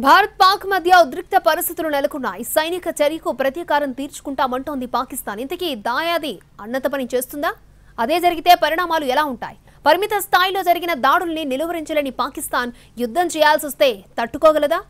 భారత్ పాక్ మధ్య ఉద్రిక్త పరిస్థితులు నెలకొన్నాయి. సైనిక చర్యకు ప్రతీకారం తీర్చుకుంటామంటోంది పాకిస్తాన్. ఇంతకీ దాయాది అన్నత పని చేస్తుందా? అదే జరిగితే పరిణామాలు ఎలా ఉంటాయి? పరిమిత స్థాయిలో జరిగిన దాడుల్ని నిలువరించలేని పాకిస్తాన్ యుద్ధం చేయాల్సి వస్తే తట్టుకోగలదా?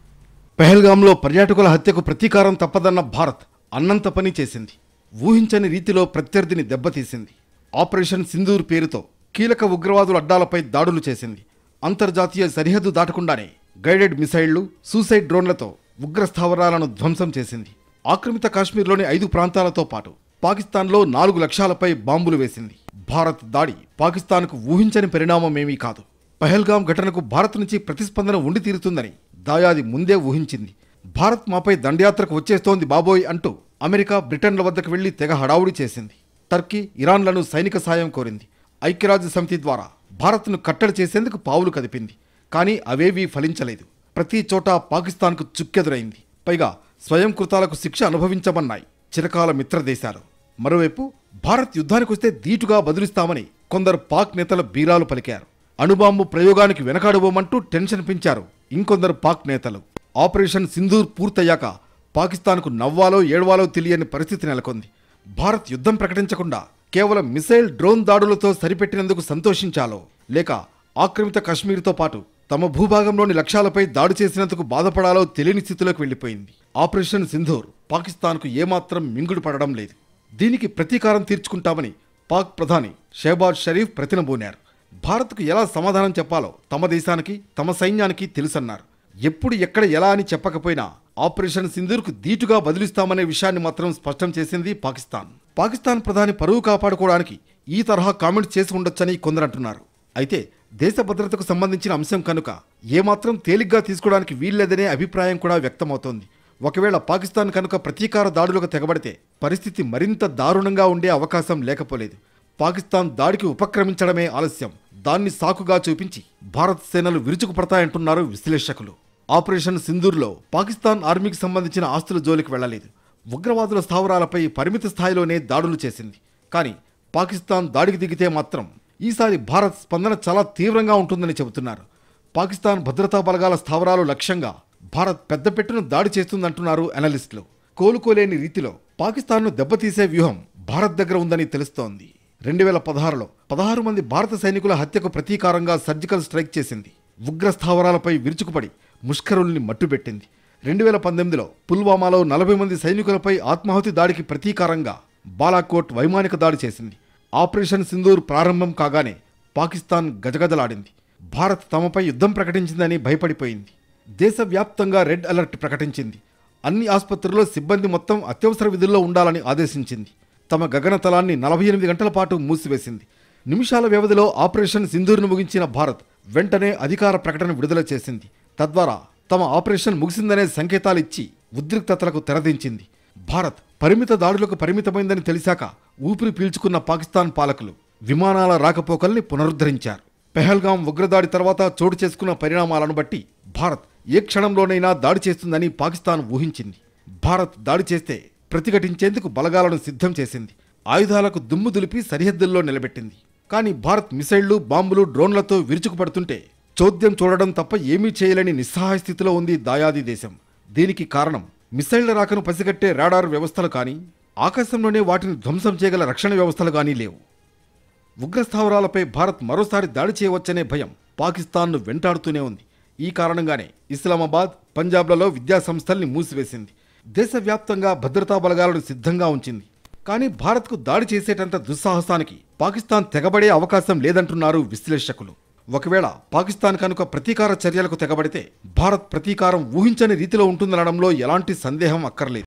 పెహల్గాంలో పర్యాటకుల హత్యకు ప్రతీకారం తప్పదన్న భారత్ అన్నంత పని చేసింది. ఊహించని రీతిలో ప్రత్యర్థిని దెబ్బతీసింది. ఆపరేషన్ సింధూర్ పేరుతో కీలక ఉగ్రవాదుల అడ్డాలపై దాడులు చేసింది. అంతర్జాతీయ సరిహద్దు దాటకుండానే గైడెడ్ మిసైళ్లు, సూసైడ్ డ్రోన్లతో ఉగ్ర స్థావరాలను ధ్వంసం చేసింది. ఆక్రమిత కాశ్మీర్లోని 5 ప్రాంతాలతో పాటు పాకిస్తాన్లో 4 లక్ష్యాలపై బాంబులు వేసింది. భారత్ దాడి పాకిస్తాన్కు ఊహించని పరిణామమేమీ కాదు. పహల్గాం ఘటనకు భారత్ నుంచి ప్రతిస్పందన ఉండి తీరుతుందని దాయాది ముందే ఊహించింది. భారత్ మాపై దండయాత్రకు వచ్చేస్తోంది బాబోయ్ అంటూ అమెరికా, బ్రిటన్ల వద్దకు వెళ్లి తెగ హడావుడి చేసింది. టర్కీ, ఇరాన్లను సైనిక సాయం కోరింది. ఐక్యరాజ్య సమితి ద్వారా భారత్ను కట్టడి చేసేందుకు పావులు కదిపింది. కానీ అవేవీ ఫలించలేదు. ప్రతి చోట పాకిస్తాన్కు చుక్కెదురైంది. పైగా స్వయం కృతాలకు శిక్ష అనుభవించమన్నాయి చిరకాల మిత్రదేశాలు. మరోవైపు భారత్ యుద్ధానికి వస్తే ధీటుగా బదులిస్తామని కొందరు పాక్ నేతలు బీరాలు పలికారు. అణుబాంబు ప్రయోగానికి వెనకాడబోమంటూ టెన్షన్ పెంచారు ఇంకొందరు పాక్ నేతలు. ఆపరేషన్ సింధూర్ పూర్తయ్యాక పాకిస్తాన్కు నవ్వాలో ఏడవాలో తెలియని పరిస్థితి నెలకొంది. భారత్ యుద్ధం ప్రకటించకుండా కేవలం మిసైల్, డ్రోన్ దాడులతో సరిపెట్టినందుకు సంతోషించాలో, లేక ఆక్రమిత కశ్మీర్తో పాటు తమ భూభాగంలోని లక్ష్యాలపై దాడి చేసినందుకు బాధపడాలో తెలియని స్థితిలోకి వెళ్లిపోయింది. ఆపరేషన్ సింధూర్ పాకిస్తాన్కు ఏమాత్రం మింగుడు పడడం లేదు. దీనికి ప్రతీకారం తీర్చుకుంటామని పాక్ ప్రధాని షెహబాజ్ షరీఫ్ ప్రతినబూనారు. భారత్కు ఎలా సమాధానం చెప్పాలో తమ దేశానికి, తమ సైన్యానికి తెలుసన్నారు. ఎప్పుడు, ఎక్కడ, ఎలా అని చెప్పకపోయినా ఆపరేషన్ సింధూర్కు ధీటుగా బదిలిస్తామనే విషయాన్ని మాత్రం స్పష్టం చేసింది పాకిస్తాన్. పాకిస్తాన్ ప్రధాని పరువు కాపాడుకోవడానికి ఈ తరహా కామెంట్స్ చేసి ఉండొచ్చని కొందరు అంటున్నారు. అయితే దేశ భద్రతకు సంబంధించిన అంశం కనుక ఏమాత్రం తేలిగ్గా తీసుకోవడానికి వీల్లేదనే అభిప్రాయం కూడా వ్యక్తమవుతోంది. ఒకవేళ పాకిస్తాన్ కనుక ప్రతీకార దాడులకు తెగబడితే పరిస్థితి మరింత దారుణంగా ఉండే అవకాశం లేకపోలేదు. పాకిస్తాన్ దాడికి ఉపక్రమించడమే ఆలస్యం. దాన్ని సాకుగా చూపించి భారత్ సేనలు విరుచుకుపడతాయంటున్నారు విశ్లేషకులు. ఆపరేషన్ సింధూర్లో పాకిస్తాన్ ఆర్మీకి సంబంధించిన ఆస్తుల జోలికి వెళ్లలేదు. ఉగ్రవాదుల స్థావరాలపై పరిమిత స్థాయిలోనే దాడులు చేసింది. కానీ పాకిస్తాన్ దాడికి దిగితే మాత్రం ఈసారి భారత్ స్పందన చాలా తీవ్రంగా ఉంటుందని చెబుతున్నారు. పాకిస్తాన్ భద్రతా బలగాల స్థావరాలు లక్ష్యంగా భారత్ పెద్దపెట్టును దాడి చేస్తుందంటున్నారు అనలిస్టులు. కోలుకోలేని రీతిలో పాకిస్తాన్ను దెబ్బతీసే వ్యూహం భారత్ దగ్గర ఉందని తెలుస్తోంది. 2016లో 16 మంది భారత సైనికుల హత్యకు ప్రతీకారంగా సర్జికల్ స్ట్రైక్ చేసింది. ఉగ్ర స్థావరాలపై విరుచుకుపడి ముష్కరుల్ని మట్టుబెట్టింది. 2018లో పుల్వామాలో 40 మంది సైనికులపై ఆత్మాహుతి దాడికి ప్రతీకారంగా బాలాకోట్ వైమానిక దాడి చేసింది. ఆపరేషన్ సింధూర్ ప్రారంభం కాగానే పాకిస్తాన్ గజగజలాడింది. భారత్ తమపై యుద్ధం ప్రకటించిందని భయపడిపోయింది. దేశవ్యాప్తంగా రెడ్ అలర్ట్ ప్రకటించింది. అన్ని ఆసుపత్రుల్లో సిబ్బంది మొత్తం అత్యవసర విధుల్లో ఉండాలని ఆదేశించింది. తమ గగనతలాన్ని 48 గంటల పాటు మూసివేసింది. నిమిషాల వ్యవధిలో ఆపరేషన్ సింధూర్ను ముగించిన భారత్ వెంటనే అధికార ప్రకటన విడుదల చేసింది. తద్వారా తమ ఆపరేషన్ ముగిసిందనే సంకేతాలు ఇచ్చి ఉద్రిక్తతలకు తెరదించింది. భారత్ పరిమిత దాడులకు పరిమితమైందని తెలిసాక ఊపిరి పీల్చుకున్న పాకిస్తాన్ పాలకులు విమానాల రాకపోకల్ని పునరుద్ధరించారు. పెహల్గాం ఉగ్రదాడి తర్వాత చోటు చేసుకున్న పరిణామాలను బట్టి భారత్ ఏ క్షణంలోనైనా దాడి చేస్తుందని పాకిస్తాన్ ఊహించింది. భారత్ దాడి చేస్తే ప్రతిఘటించేందుకు బలగాలను సిద్ధం చేసింది. ఆయుధాలకు దుమ్ము దులిపి సరిహద్దుల్లో నిలబెట్టింది. కానీ భారత్ మిసైళ్లు, బాంబులు, డ్రోన్లతో విరుచుకుపడుతుంటే చోద్యం చూడడం తప్ప ఏమీ చేయలేని నిస్సహాయ స్థితిలో ఉంది దాయాది దేశం. దీనికి కారణం మిసైళ్ల రాకను పసిగట్టే రాడార్ వ్యవస్థలు కానీ, ఆకాశంలోనే వాటిని ధ్వంసం చేయగల రక్షణ వ్యవస్థలు కానీ లేవు. ఉగ్రస్థావరాలపై భారత్ మరోసారి దాడి చేయవచ్చనే భయం పాకిస్తాన్ను వెంటాడుతూనే ఉంది. ఈ కారణంగానే ఇస్లామాబాద్, పంజాబ్లలో విద్యాసంస్థల్ని మూసివేసింది. దేశవ్యాప్తంగా భద్రతా బలగాలను సిద్ధంగా ఉంచింది. కానీ భారత్కు దాడి చేసేటంత దుస్సాహసానికి పాకిస్తాన్ తెగబడే అవకాశం లేదంటున్నారు విశ్లేషకులు. ఒకవేళ పాకిస్తాన్ కనుక ప్రతీకార చర్యలకు తెగబడితే భారత్ ప్రతీకారం ఊహించని రీతిలో ఉంటుందనడంలో ఎలాంటి సందేహం అక్కర్లేదు.